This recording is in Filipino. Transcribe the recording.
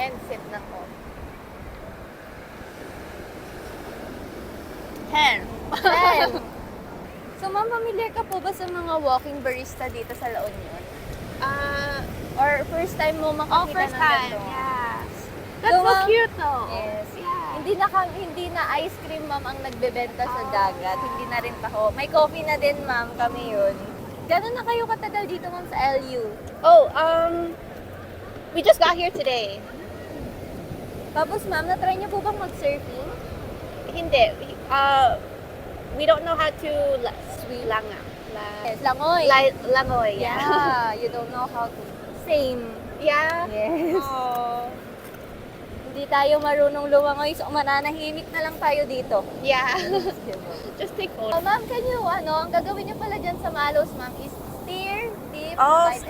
And sit ng O. 10. 10. So, ma'am, familiar ka po ba sa mga walking barista dito sa La Union? Or first time mo makakita First ng time. ganito? Yeah. That's So, so ma'am, cute though. Yes. Yeah. Hindi na ice cream, ma'am, ang nagbebenta sa dagat. Hindi na rin taho. May coffee na din, ma'am, kami yun. Gano'n na kayo katagal dito, ma'am, sa LU? We just got here today. Tapos, ma'am, na-try niyo po bang mag-surfing? Hindi. We don't know how to swim. Yes, langoy. Langoy. Yeah, you don't know how to. Same. Yeah. Yes. Oh. Hindi tayo marunong lumangoy, so mananahimik na lang tayo dito. Yeah. Just take photos. Ma'am, ang gagawin niyo pala dyan sa Malos, ma'am, is steer, dip, Oh, slide, and